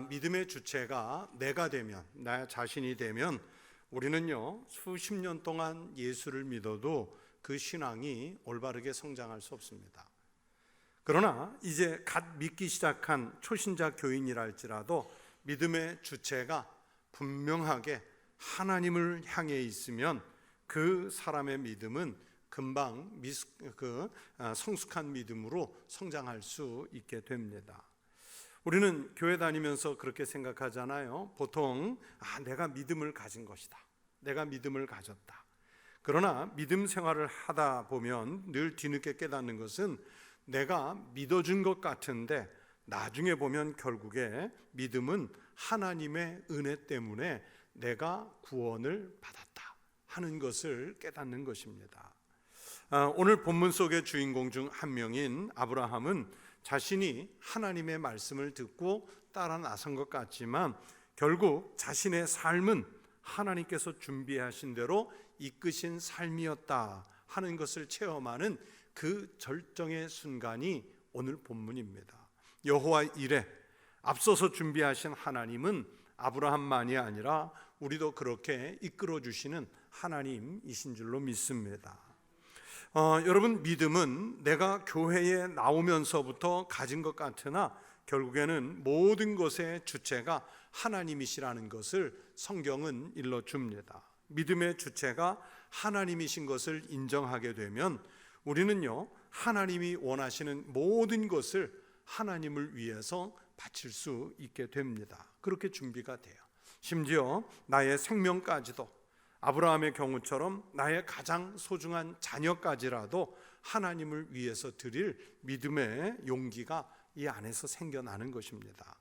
믿음의 주체가 내가 되면, 나 자신이 되면 우리는요 수십 년 동안 예수를 믿어도 그 신앙이 올바르게 성장할 수 없습니다. 그러나 이제 갓 믿기 시작한 초신자 교인이라 할지라도 믿음의 주체가 분명하게 하나님을 향해 있으면 그 사람의 믿음은 금방 성숙한 믿음으로 성장할 수 있게 됩니다. 우리는 교회 다니면서 그렇게 생각하잖아요. 보통 내가 믿음을 가진 것이다, 내가 믿음을 가졌다. 그러나 믿음 생활을 하다 보면 늘 뒤늦게 깨닫는 것은 내가 믿어준 것 같은데 나중에 보면 결국에 믿음은 하나님의 은혜 때문에 내가 구원을 받았다 하는 것을 깨닫는 것입니다. 오늘 본문 속의 주인공 중 한 명인 아브라함은 자신이 하나님의 말씀을 듣고 따라 나선 것 같지만 결국 자신의 삶은 하나님께서 준비하신 대로 이끄신 삶이었다 하는 것을 체험하는 그 절정의 순간이 오늘 본문입니다. 여호와 이레, 앞서서 준비하신 하나님은 아브라함만이 아니라 우리도 그렇게 이끌어 주시는 하나님이신 줄로 믿습니다. 여러분, 믿음은 내가 교회에 나오면서부터 가진 것 같으나 결국에는 모든 것의 주체가 하나님이시라는 것을 성경은 일러줍니다. 믿음의 주체가 하나님이신 것을 인정하게 되면 우리는요 하나님이 원하시는 모든 것을 하나님을 위해서 바칠 수 있게 됩니다. 그렇게 준비가 돼요. 심지어 나의 생명까지도, 아브라함의 경우처럼 나의 가장 소중한 자녀까지라도 하나님을 위해서 드릴 믿음의 용기가 이 안에서 생겨나는 것입니다.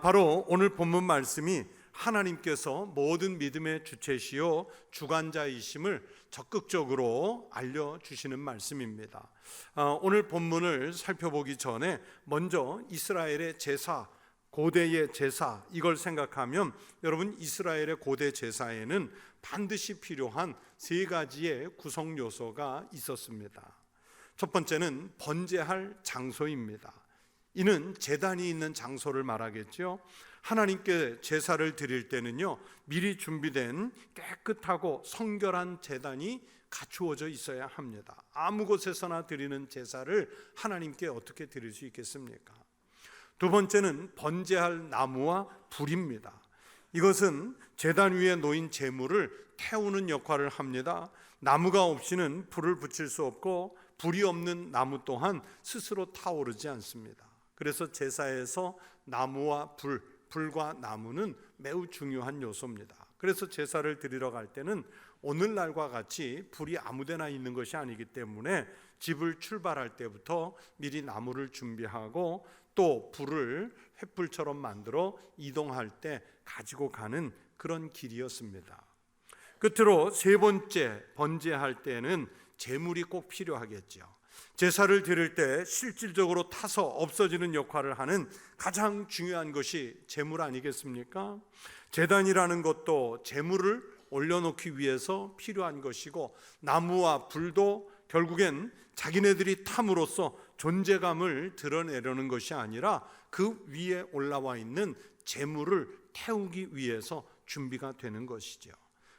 바로 오늘 본문 말씀이 하나님께서 모든 믿음의 주체시요 주관자이심을 적극적으로 알려주시는 말씀입니다. 오늘 본문을 살펴보기 전에 먼저 이스라엘의 제사, 고대의 제사, 이걸 생각하면 여러분, 이스라엘의 고대 제사에는 반드시 필요한 세 가지의 구성 요소가 있었습니다. 첫 번째는 번제할 장소입니다. 이는 제단이 있는 장소를 말하겠죠. 하나님께 제사를 드릴 때는요 미리 준비된 깨끗하고 성결한 제단이 갖추어져 있어야 합니다. 아무 곳에서나 드리는 제사를 하나님께 어떻게 드릴 수 있겠습니까? 두 번째는 번제할 나무와 불입니다. 이것은 제단 위에 놓인 제물을 태우는 역할을 합니다. 나무가 없이는 불을 붙일 수 없고 불이 없는 나무 또한 스스로 타오르지 않습니다. 그래서 제사에서 나무와 불과 나무는 매우 중요한 요소입니다. 그래서 제사를 드리러 갈 때는 오늘날과 같이 불이 아무데나 있는 것이 아니기 때문에 집을 출발할 때부터 미리 나무를 준비하고 또 불을 횃불처럼 만들어 이동할 때 가지고 가는 그런 길이었습니다. 끝으로 세 번째, 번제할 때는 제물이 꼭 필요하겠죠. 제사를 드릴 때 실질적으로 타서 없어지는 역할을 하는 가장 중요한 것이 제물 아니겠습니까? 제단이라는 것도 제물을 올려놓기 위해서 필요한 것이고, 나무와 불도 결국엔 자기네들이 탐으로써 존재감을 드러내려는 것이 아니라 그 위에 올라와 있는 제물을 태우기 위해서 준비가 되는 것이죠.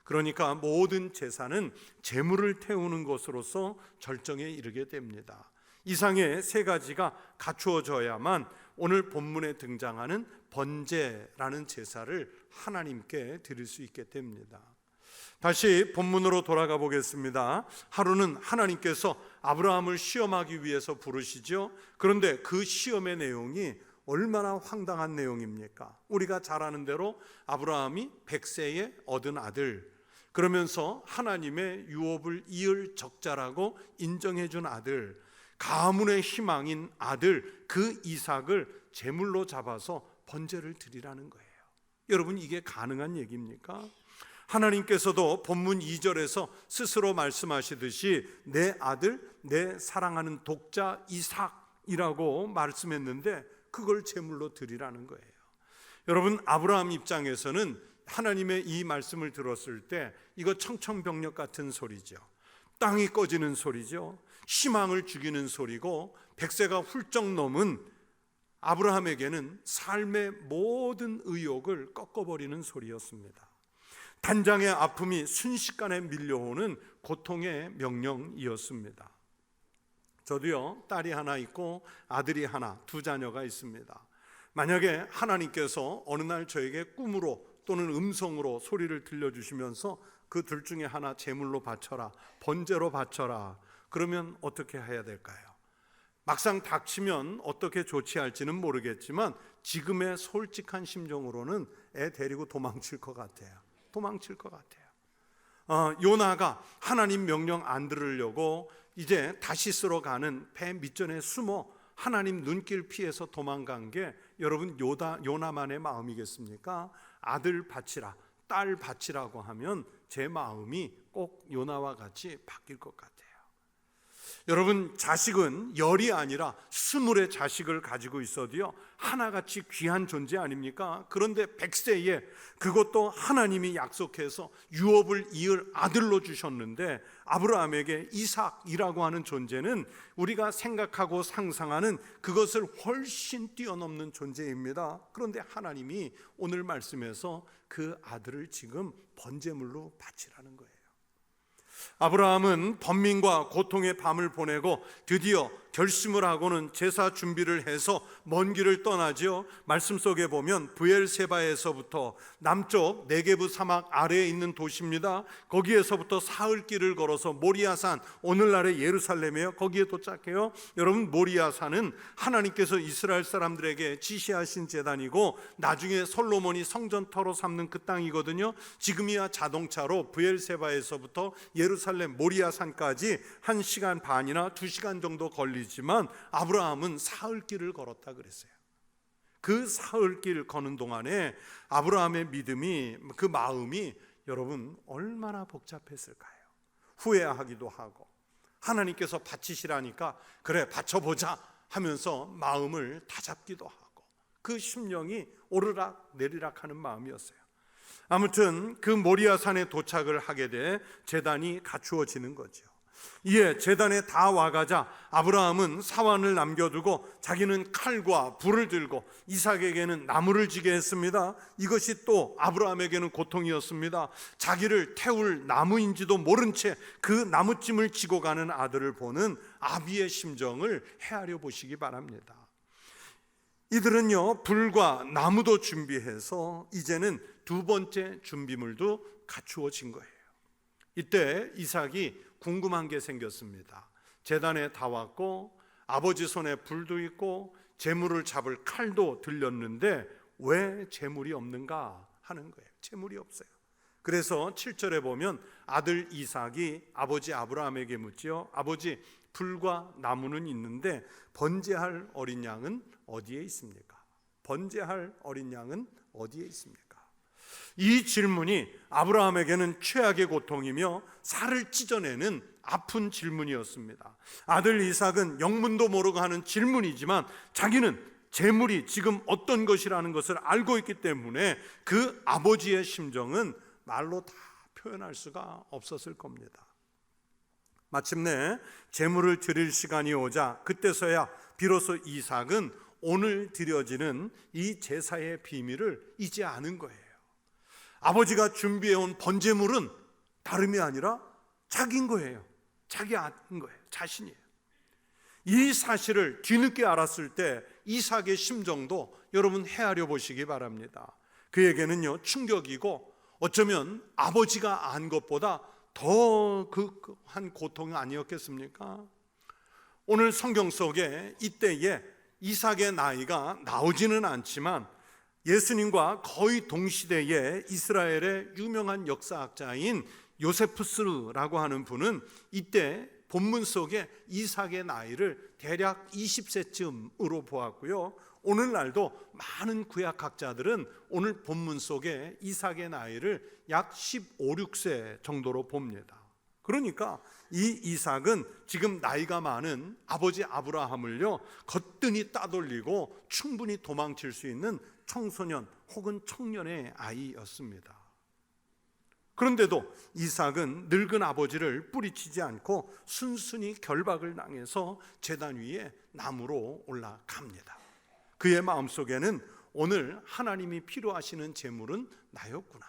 그러니까 모든 제사는 제물을 태우는 것으로서 절정에 이르게 됩니다. 이상의 세 가지가 갖추어져야만 오늘 본문에 등장하는 번제라는 제사를 하나님께 드릴 수 있게 됩니다. 다시 본문으로 돌아가 보겠습니다. 하루는 하나님께서 아브라함을 시험하기 위해서 부르시죠. 그런데 그 시험의 내용이 얼마나 황당한 내용입니까? 우리가 잘 아는 대로 아브라함이 100세에 얻은 아들, 그러면서 하나님의 유업을 이을 적자라고 인정해 준 아들, 가문의 희망인 아들, 그 이삭을 제물로 잡아서 번제를 드리라는 거예요. 여러분, 이게 가능한 얘기입니까? 하나님께서도 본문 2절에서 스스로 말씀하시듯이 내 아들, 내 사랑하는 독자 이삭이라고 말씀했는데 그걸 제물로 드리라는 거예요. 여러분, 아브라함 입장에서는 하나님의 이 말씀을 들었을 때 이거 청천벽력 같은 소리죠. 땅이 꺼지는 소리죠. 희망을 죽이는 소리고 100세가 훌쩍 넘은 아브라함에게는 삶의 모든 의욕을 꺾어버리는 소리였습니다. 단장의 아픔이 순식간에 밀려오는 고통의 명령이었습니다. 저도요, 딸이 하나 있고 아들이 하나, 두 자녀가 있습니다. 만약에 하나님께서 어느 날 저에게 꿈으로 또는 음성으로 소리를 들려주시면서 그 둘 중에 하나 제물로 바쳐라, 번제로 바쳐라, 그러면 어떻게 해야 될까요? 막상 닥치면 어떻게 조치할지는 모르겠지만 지금의 솔직한 심정으로는 애 데리고 도망칠 것 같아요. 요나가 하나님 명령 안 들으려고 이제 다시스로 가는 배 밑전에 숨어 하나님 눈길 피해서 도망간 게 여러분 요나만의 마음이겠습니까? 아들 바치라, 딸 바치라고 하면 제 마음이 꼭 요나와 같이 바뀔 것 같아요. 여러분, 자식은 열이 아니라 20의 자식을 가지고 있어도요, 하나같이 귀한 존재 아닙니까? 그런데 100세에 그것도 하나님이 약속해서 유업을 이을 아들로 주셨는데, 아브라함에게 이삭이라고 하는 존재는 우리가 생각하고 상상하는 그것을 훨씬 뛰어넘는 존재입니다. 그런데 하나님이 오늘 말씀에서 그 아들을 지금 번제물로 바치라는 거예요. 아브라함은 번민과 고통의 밤을 보내고 드디어 결심을 하고는 제사 준비를 해서 먼 길을 떠나지요. 말씀 속에 보면 브엘세바에서부터 남쪽 네게브 사막 아래에 있는 도시입니다. 거기에서부터 사흘길을 걸어서 모리아산, 오늘날의 예루살렘이에요. 거기에 도착해요. 여러분, 모리아산은 하나님께서 이스라엘 사람들에게 지시하신 제단이고 나중에 솔로몬이 성전터로 삼는 그 땅이거든요. 지금이야 자동차로 브엘세바에서부터 예루살렘 모리아산까지 1시간 반이나 2시간 정도 걸리지만 아브라함은 사흘길을 걸었다 그랬어요. 그 사흘길 거는 동안에 아브라함의 믿음이, 그 마음이 여러분 얼마나 복잡했을까요? 후회하기도 하고, 하나님께서 바치시라니까 그래 바쳐보자 하면서 마음을 다잡기도 하고, 그 심령이 오르락 내리락 하는 마음이었어요. 아무튼 그 모리아산에 도착을 하게 돼 제단이 갖추어지는 거죠. 이에 제단에 다 와가자 아브라함은 사환을 남겨두고 자기는 칼과 불을 들고 이삭에게는 나무를 지게 했습니다. 이것이 또 아브라함에게는 고통이었습니다. 자기를 태울 나무인지도 모른 채 그 나무찜을 지고 가는 아들을 보는 아비의 심정을 헤아려 보시기 바랍니다. 이들은요, 불과 나무도 준비해서 이제는 두 번째 준비물도 갖추어진 거예요. 이때 이삭이 궁금한 게 생겼습니다. 제단에 다 왔고 아버지 손에 불도 있고 제물을 잡을 칼도 들렸는데 왜 제물이 없는가 하는 거예요. 제물이 없어요. 그래서 7절에 보면 아들 이삭이 아버지 아브라함에게 묻지요. 아버지, 불과 나무는 있는데 번제할 어린 양은 어디에 있습니까? 번제할 어린 양은 어디에 있습니까? 이 질문이 아브라함에게는 최악의 고통이며 살을 찢어내는 아픈 질문이었습니다. 아들 이삭은 영문도 모르고 하는 질문이지만 자기는 재물이 지금 어떤 것이라는 것을 알고 있기 때문에 그 아버지의 심정은 말로 다 표현할 수가 없었을 겁니다. 마침내 제물을 드릴 시간이 오자 그때서야 비로소 이삭은 오늘 드려지는 이 제사의 비밀을 이제 아는 거예요. 아버지가 준비해온 번제물은 다름이 아니라 자기인 거예요. 자기 아닌 거예요. 자신이에요. 이 사실을 뒤늦게 알았을 때 이삭의 심정도 여러분 헤아려 보시기 바랍니다. 그에게는요, 충격이고 어쩌면 아버지가 안 것보다 더 극한 고통이 아니었겠습니까? 오늘 성경 속에 이때에 이삭의 나이가 나오지는 않지만 예수님과 거의 동시대의 이스라엘의 유명한 역사학자인 요세푸스라고 하는 분은 이때 본문 속에 이삭의 나이를 대략 20세쯤으로 보았고요. 오늘날도 많은 구약학자들은 오늘 본문 속에 이삭의 나이를 약 15, 16세 정도로 봅니다. 그러니까 이 이삭은 지금 나이가 많은 아버지 아브라함을요 거뜬히 따돌리고 충분히 도망칠 수 있는 청소년 혹은 청년의 아이였습니다. 그런데도 이삭은 늙은 아버지를 뿌리치지 않고 순순히 결박을 당해서 제단 위에 나무로 올라갑니다. 그의 마음속에는 오늘 하나님이 필요하시는 재물은 나였구나.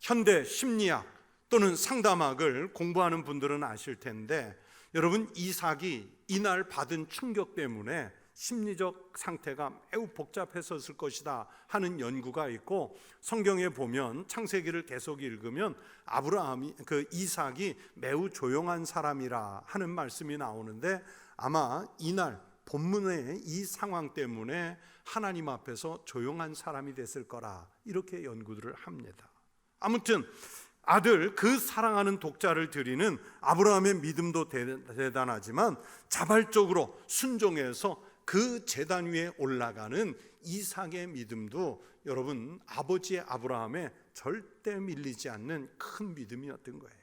현대 심리학 또는 상담학을 공부하는 분들은 아실 텐데, 여러분, 이삭이 이날 받은 충격 때문에 심리적 상태가 매우 복잡했었을 것이다 하는 연구가 있고, 성경에 보면 창세기를 계속 읽으면 이삭이 매우 조용한 사람이라 하는 말씀이 나오는데, 아마 이날 본문의 이 상황 때문에 하나님 앞에서 조용한 사람이 됐을 거라, 이렇게 연구들을 합니다. 아무튼 아들, 그 사랑하는 독자를 드리는 아브라함의 믿음도 대단하지만 자발적으로 순종해서 그 제단 위에 올라가는 이삭의 믿음도 여러분, 아버지의 아브라함에 절대 밀리지 않는 큰 믿음이었던 거예요.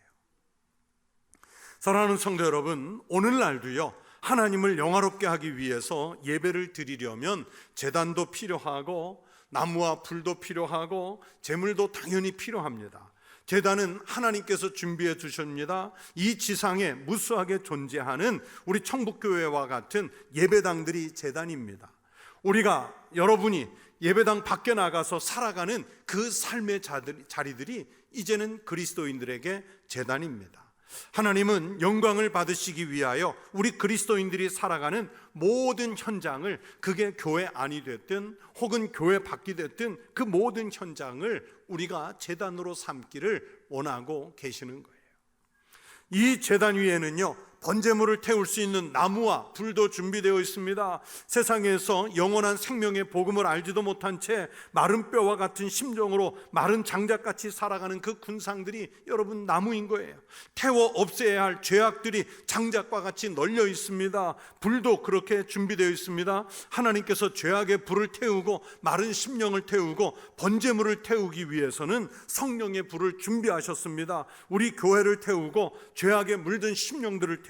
사랑하는 성도 여러분, 오늘날도요, 하나님을 영화롭게 하기 위해서 예배를 드리려면 제단도 필요하고 나무와 불도 필요하고 제물도 당연히 필요합니다. 제단은 하나님께서 준비해 주십니다. 이 지상에 무수하게 존재하는 우리 천국교회와 같은 예배당들이 제단입니다. 우리가, 여러분이 예배당 밖에 나가서 살아가는 그 삶의 자리들이 이제는 그리스도인들에게 제단입니다. 하나님은 영광을 받으시기 위하여 우리 그리스도인들이 살아가는 모든 현장을, 그게 교회 안이 됐든 혹은 교회 밖이 됐든 그 모든 현장을 우리가 제단으로 삼기를 원하고 계시는 거예요. 이 제단 위에는요, 번제물을 태울 수 있는 나무와 불도 준비되어 있습니다. 세상에서 영원한 생명의 복음을 알지도 못한 채 마른 뼈와 같은 심정으로 마른 장작같이 살아가는 그 군상들이 여러분 나무인 거예요. 태워 없애야 할 죄악들이 장작과 같이 널려 있습니다. 불도 그렇게 준비되어 있습니다. 하나님께서 죄악의 불을 태우고 마른 심령을 태우고 번제물을 태우기 위해서는 성령의 불을 준비하셨습니다. 우리 교회를 태우고 죄악에 물든 심령들을 태우고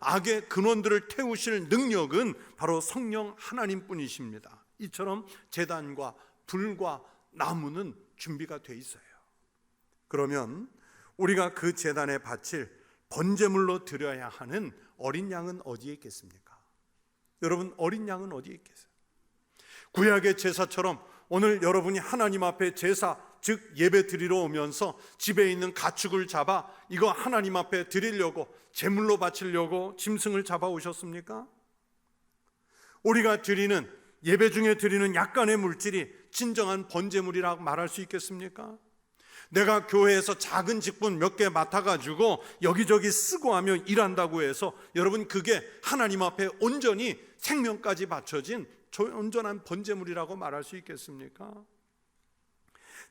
악의 근원들을 태우실 능력은 바로 성령 하나님뿐이십니다. 이처럼 제단과 불과 나무는 준비가 돼 있어요. 그러면 우리가 그 제단에 바칠 번제물로 드려야 하는 어린 양은 어디에 있겠습니까? 여러분, 어린 양은 어디에 있겠어요? 구약의 제사처럼 오늘 여러분이 하나님 앞에 제사, 즉 예배 드리러 오면서 집에 있는 가축을 잡아 이거 하나님 앞에 드리려고, 제물로 바치려고 짐승을 잡아 오셨습니까? 우리가 드리는, 예배 중에 드리는 약간의 물질이 진정한 번제물이라고 말할 수 있겠습니까? 내가 교회에서 작은 직분 몇 개 맡아가지고 여기저기 쓰고 하면 일한다고 해서 여러분, 그게 하나님 앞에 온전히 생명까지 바쳐진 온전한 번제물이라고 말할 수 있겠습니까?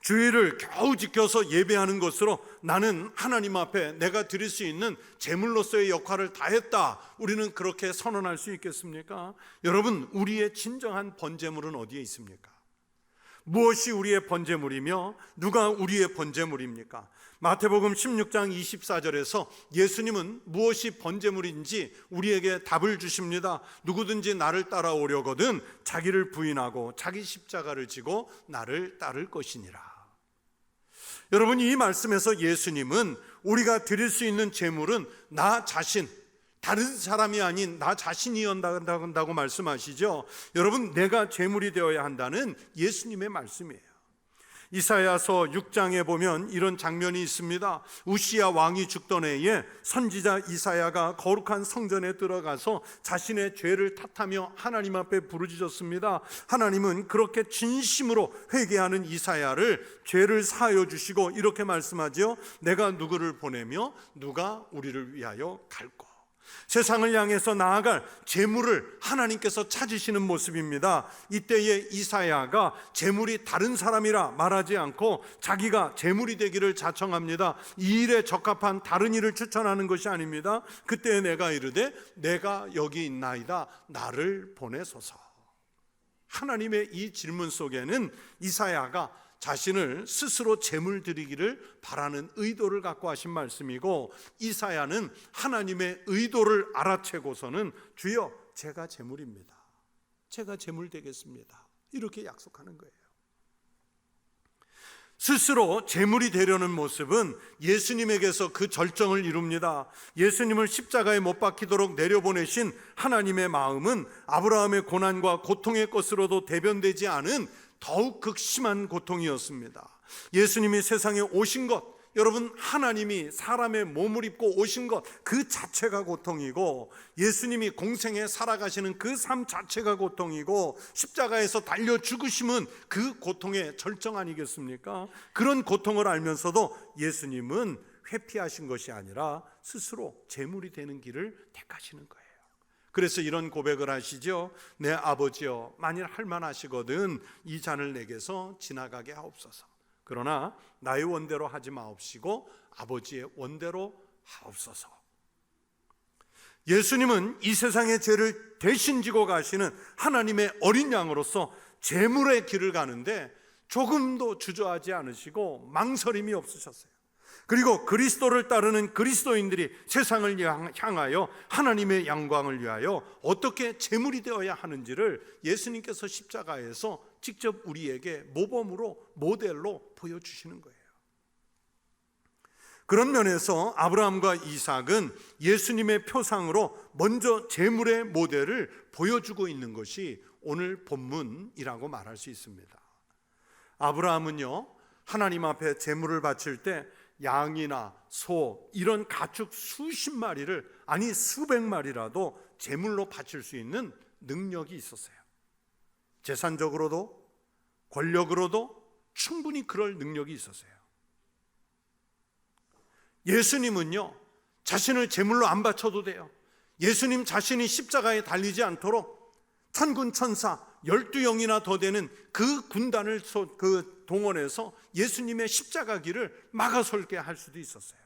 주의를 겨우 지켜서 예배하는 것으로 나는 하나님 앞에 내가 드릴 수 있는 제물로서의 역할을 다했다, 우리는 그렇게 선언할 수 있겠습니까? 여러분, 우리의 진정한 번제물은 어디에 있습니까? 무엇이 우리의 번제물이며 누가 우리의 번제물입니까? 마태복음 16장 24절에서 예수님은 무엇이 번제물인지 우리에게 답을 주십니다. 누구든지 나를 따라오려거든 자기를 부인하고 자기 십자가를 지고 나를 따를 것이니라. 여러분, 이 말씀에서 예수님은 우리가 드릴 수 있는 제물은 나 자신, 다른 사람이 아닌 나 자신이어야 한다고 말씀하시죠. 여러분, 내가 제물이 되어야 한다는 예수님의 말씀이에요. 이사야서 6장에 보면 이런 장면이 있습니다. 우시야 왕이 죽던 해에 선지자 이사야가 거룩한 성전에 들어가서 자신의 죄를 탓하며 하나님 앞에 부르짖었습니다. 하나님은 그렇게 진심으로 회개하는 이사야를 죄를 사하여 주시고 이렇게 말씀하죠. 내가 누구를 보내며 누가 우리를 위하여 갈꼬. 세상을 향해서 나아갈 재물을 하나님께서 찾으시는 모습입니다. 이때에 이사야가 재물이 다른 사람이라 말하지 않고 자기가 재물이 되기를 자청합니다. 이 일에 적합한 다른 일을 추천하는 것이 아닙니다. 그때 내가 이르되 내가 여기 있나이다, 나를 보내소서. 하나님의 이 질문 속에는 이사야가 자신을 스스로 제물 드리기를 바라는 의도를 갖고 하신 말씀이고, 이사야는 하나님의 의도를 알아채고서는 주여 제가 제물입니다, 제가 제물 되겠습니다, 이렇게 약속하는 거예요. 스스로 제물이 되려는 모습은 예수님에게서 그 절정을 이룹니다. 예수님을 십자가에 못 박히도록 내려보내신 하나님의 마음은 아브라함의 고난과 고통의 것으로도 대변되지 않은 더욱 극심한 고통이었습니다. 예수님이 세상에 오신 것, 여러분, 하나님이 사람의 몸을 입고 오신 것 그 자체가 고통이고, 예수님이 공생에 살아가시는 그 삶 자체가 고통이고, 십자가에서 달려 죽으심은 그 고통의 절정 아니겠습니까? 그런 고통을 알면서도 예수님은 회피하신 것이 아니라 스스로 제물이 되는 길을 택하시는 거예요. 그래서 이런 고백을 하시죠. 내 아버지여, 만일 할만하시거든 이 잔을 내게서 지나가게 하옵소서. 그러나 나의 원대로 하지 마옵시고 아버지의 원대로 하옵소서. 예수님은 이 세상의 죄를 대신 지고 가시는 하나님의 어린 양으로서 제물의 길을 가는데 조금도 주저하지 않으시고 망설임이 없으셨어요. 그리고 그리스도를 따르는 그리스도인들이 세상을 향하여 하나님의 영광을 위하여 어떻게 제물이 되어야 하는지를 예수님께서 십자가에서 직접 우리에게 모범으로 모델로 보여주시는 거예요. 그런 면에서 아브라함과 이삭은 예수님의 표상으로 먼저 제물의 모델을 보여주고 있는 것이 오늘 본문이라고 말할 수 있습니다. 아브라함은요, 하나님 앞에 제물을 바칠 때 양이나 소 이런 가축 수십 마리를, 아니 수백 마리라도 제물로 바칠 수 있는 능력이 있었어요. 재산적으로도 권력으로도 충분히 그럴 능력이 있었어요. 예수님은요, 자신을 제물로 안 바쳐도 돼요. 예수님 자신이 십자가에 달리지 않도록 천군 천사 12영이나 더 되는 그 군단을 동원해서 예수님의 십자가 길을 막아설게 할 수도 있었어요.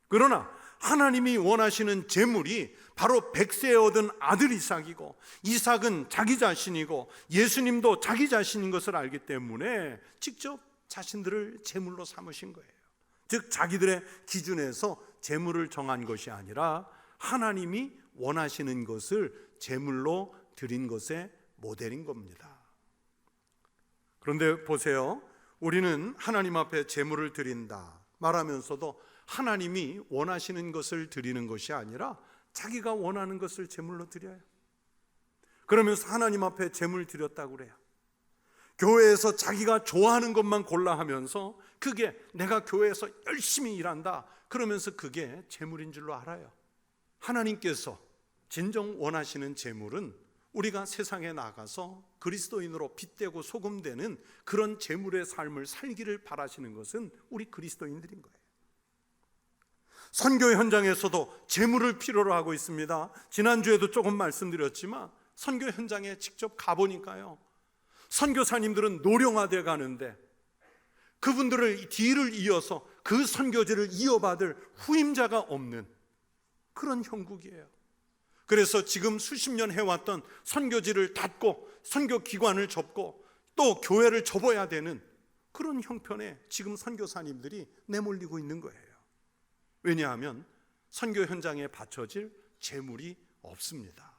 그러나 하나님이 원하시는 제물이 바로 100세에 얻은 아들 이삭이고, 이삭은 자기 자신이고 예수님도 자기 자신인 것을 알기 때문에 직접 자신들을 제물로 삼으신 거예요. 즉 자기들의 기준에서 제물을 정한 것이 아니라 하나님이 원하시는 것을 제물로 드린 것의 모델인 겁니다. 그런데 보세요, 우리는 하나님 앞에 제물을 드린다 말하면서도 하나님이 원하시는 것을 드리는 것이 아니라 자기가 원하는 것을 제물로 드려요. 그러면서 하나님 앞에 제물 드렸다고 그래요. 교회에서 자기가 좋아하는 것만 골라 하면서 그게 내가 교회에서 열심히 일한다 그러면서 그게 제물인 줄로 알아요. 하나님께서 진정 원하시는 제물은 우리가 세상에 나가서 그리스도인으로 빛되고 소금되는 그런 제물의 삶을 살기를 바라시는 것은 우리 그리스도인들인 거예요. 선교 현장에서도 제물을 필요로 하고 있습니다. 지난주에도 조금 말씀드렸지만 선교 현장에 직접 가보니까요, 선교사님들은 노령화돼 가는데 그분들을 뒤를 이어서 그 선교지를 이어받을 후임자가 없는 그런 형국이에요. 그래서 지금 수십 년 해왔던 선교지를 닫고 선교기관을 접고 또 교회를 접어야 되는 그런 형편에 지금 선교사님들이 내몰리고 있는 거예요. 왜냐하면 선교 현장에 바쳐질 제물이 없습니다.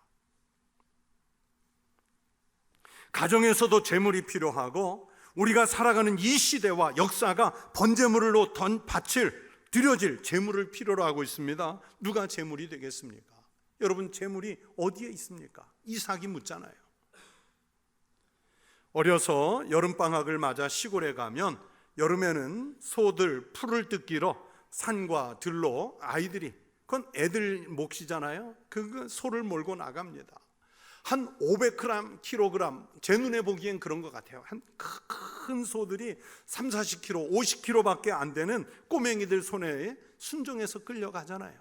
가정에서도 제물이 필요하고 우리가 살아가는 이 시대와 역사가 번제물로 드려질 제물을 필요로 하고 있습니다. 누가 제물이 되겠습니까? 여러분, 제물이 어디에 있습니까? 이삭이 묻잖아요. 어려서 여름방학을 맞아 시골에 가면 여름에는 소들 풀을 뜯기러 산과 들로 아이들이, 그건 애들 몫이잖아요. 그 소를 몰고 나갑니다. 한 500kg, 제 눈에 보기엔 그런 것 같아요. 한 큰 소들이 3, 40kg, 50kg밖에 안 되는 꼬맹이들 손에 순종해서 끌려가잖아요.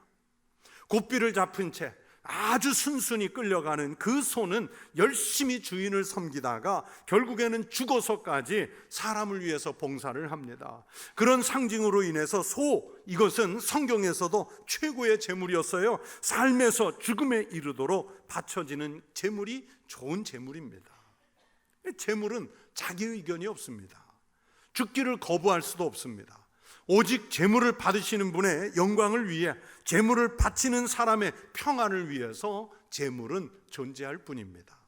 고삐를 잡은 채 아주 순순히 끌려가는 그 소는 열심히 주인을 섬기다가 결국에는 죽어서까지 사람을 위해서 봉사를 합니다. 그런 상징으로 인해서 이것은 성경에서도 최고의 제물이었어요. 삶에서 죽음에 이르도록 바쳐지는 제물이 좋은 제물입니다. 제물은 자기 의견이 없습니다. 죽기를 거부할 수도 없습니다. 오직 제물을 받으시는 분의 영광을 위해, 제물을 바치는 사람의 평안을 위해서 제물은 존재할 뿐입니다.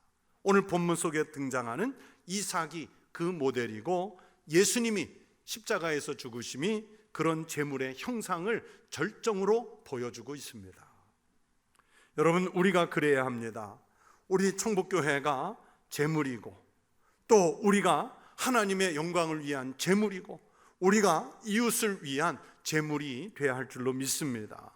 오늘 본문 속에 등장하는 이삭이 그 모델이고, 예수님이 십자가에서 죽으심이 그런 제물의 형상을 절정으로 보여주고 있습니다. 여러분, 우리가 그래야 합니다. 우리 청복교회가 제물이고, 또 우리가 하나님의 영광을 위한 제물이고, 우리가 이웃을 위한 제물이 되어야 할 줄로 믿습니다.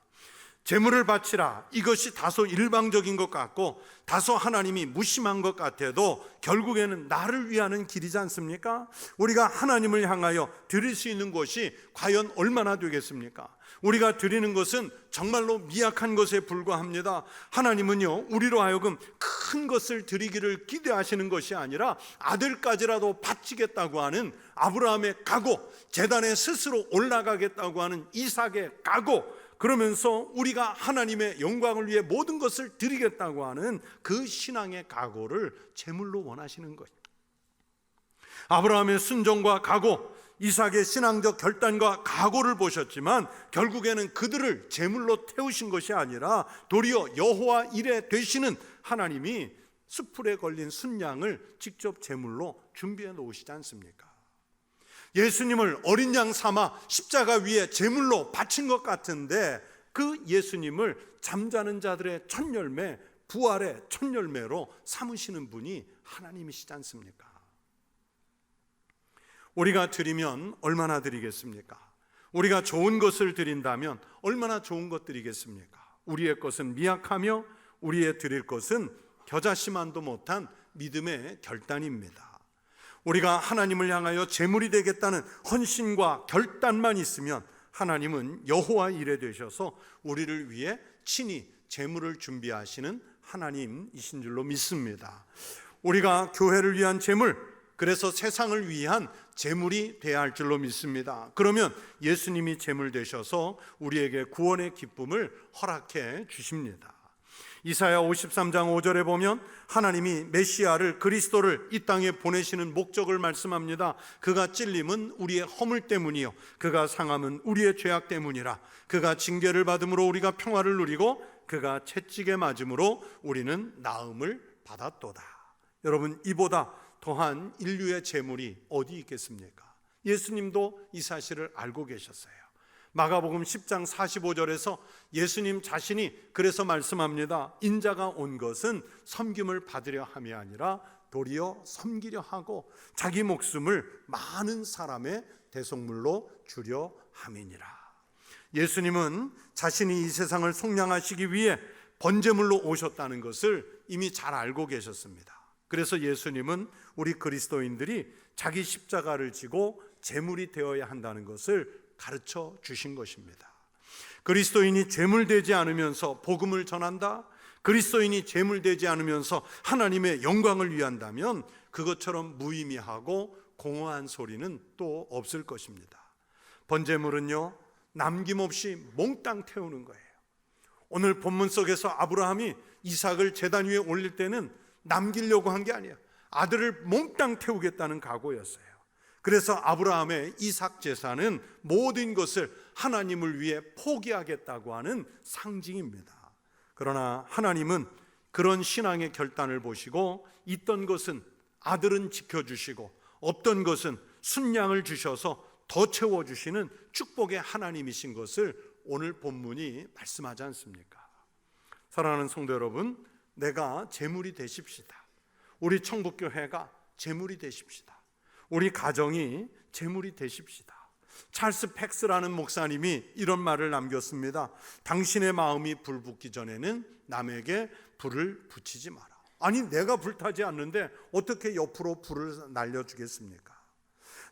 제물을 바치라, 이것이 다소 일방적인 것 같고 다소 하나님이 무심한 것 같아도 결국에는 나를 위하는 길이지 않습니까? 우리가 하나님을 향하여 드릴 수 있는 것이 과연 얼마나 되겠습니까? 우리가 드리는 것은 정말로 미약한 것에 불과합니다. 하나님은요, 우리로 하여금 큰 것을 드리기를 기대하시는 것이 아니라 아들까지라도 바치겠다고 하는 아브라함의 각오, 제단에 스스로 올라가겠다고 하는 이삭의 각오, 그러면서 우리가 하나님의 영광을 위해 모든 것을 드리겠다고 하는 그 신앙의 각오를 제물로 원하시는 거예요. 아브라함의 순종과 각오, 이삭의 신앙적 결단과 각오를 보셨지만 결국에는 그들을 제물로 태우신 것이 아니라 도리어 여호와 이레 되시는 하나님이 숯불에 걸린 순양을 직접 제물로 준비해 놓으시지 않습니까? 예수님을 어린 양 삼아 십자가 위에 제물로 바친 것 같은데 그 예수님을 잠자는 자들의 첫 열매, 부활의 첫 열매로 삼으시는 분이 하나님이시지 않습니까? 우리가 드리면 얼마나 드리겠습니까? 우리가 좋은 것을 드린다면 얼마나 좋은 것 드리겠습니까? 우리의 것은 미약하며 우리의 드릴 것은 겨자씨만도 못한 믿음의 결단입니다. 우리가 하나님을 향하여 제물이 되겠다는 헌신과 결단만 있으면 하나님은 여호와 이레 되셔서 우리를 위해 친히 제물을 준비하시는 하나님이신 줄로 믿습니다. 우리가 교회를 위한 제물, 그래서 세상을 위한 제물이 되어야 할 줄로 믿습니다. 그러면 예수님이 제물 되셔서 우리에게 구원의 기쁨을 허락해 주십니다. 이사야 53장 5절에 보면 하나님이 메시아를, 그리스도를 이 땅에 보내시는 목적을 말씀합니다. 그가 찔림은 우리의 허물 때문이요 그가 상함은 우리의 죄악 때문이라. 그가 징계를 받음으로 우리가 평화를 누리고 그가 채찍에 맞음으로 우리는 나음을 받았도다. 여러분, 이보다 더한 인류의 제물이 어디 있겠습니까? 예수님도 이 사실을 알고 계셨어요. 마가복음 10장 45절에서 예수님 자신이 그래서 말씀합니다. 인자가 온 것은 섬김을 받으려 함이 아니라 도리어 섬기려 하고 자기 목숨을 많은 사람의 대속물로 주려 함이니라. 예수님은 자신이 이 세상을 속량하시기 위해 번제물로 오셨다는 것을 이미 잘 알고 계셨습니다. 그래서 예수님은 우리 그리스도인들이 자기 십자가를 지고 제물이 되어야 한다는 것을 가르쳐 주신 것입니다. 그리스도인이 제물되지 않으면서 복음을 전한다, 그리스도인이 제물되지 않으면서 하나님의 영광을 위한다면 그것처럼 무의미하고 공허한 소리는 또 없을 것입니다. 번제물은요, 남김없이 몽땅 태우는 거예요. 오늘 본문 속에서 아브라함이 이삭을 제단 위에 올릴 때는 남기려고 한 게 아니에요. 아들을 몽땅 태우겠다는 각오였어요. 그래서 아브라함의 이삭 제사는 모든 것을 하나님을 위해 포기하겠다고 하는 상징입니다. 그러나 하나님은 그런 신앙의 결단을 보시고 있던 것은 아들은 지켜주시고 없던 것은 순양을 주셔서 더 채워주시는 축복의 하나님이신 것을 오늘 본문이 말씀하지 않습니까? 사랑하는 성도 여러분, 내가 제물이 되십시다. 우리 청복교회가 제물이 되십시다. 우리 가정이 제물이 되십시다. 찰스 팩스라는 목사님이 이런 말을 남겼습니다. 당신의 마음이 불붙기 전에는 남에게 불을 붙이지 마라. 아니, 내가 불타지 않는데 어떻게 옆으로 불을 날려주겠습니까?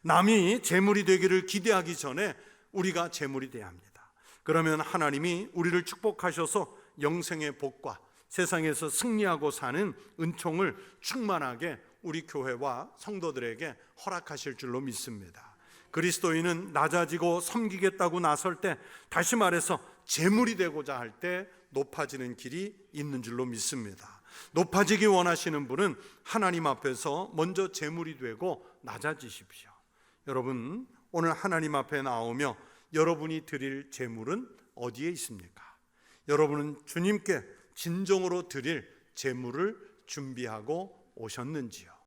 남이 제물이 되기를 기대하기 전에 우리가 제물이 돼야 합니다. 그러면 하나님이 우리를 축복하셔서 영생의 복과 세상에서 승리하고 사는 은총을 충만하게 우리 교회와 성도들에게 허락하실 줄로 믿습니다. 그리스도인은 낮아지고 섬기겠다고 나설 때, 다시 말해서 제물이 되고자 할 때 높아지는 길이 있는 줄로 믿습니다. 높아지기 원하시는 분은 하나님 앞에서 먼저 제물이 되고 낮아지십시오. 여러분, 오늘 하나님 앞에 나오며 여러분이 드릴 제물은 어디에 있습니까? 여러분은 주님께 진정으로 드릴 제물을 준비하고 오셨는지요?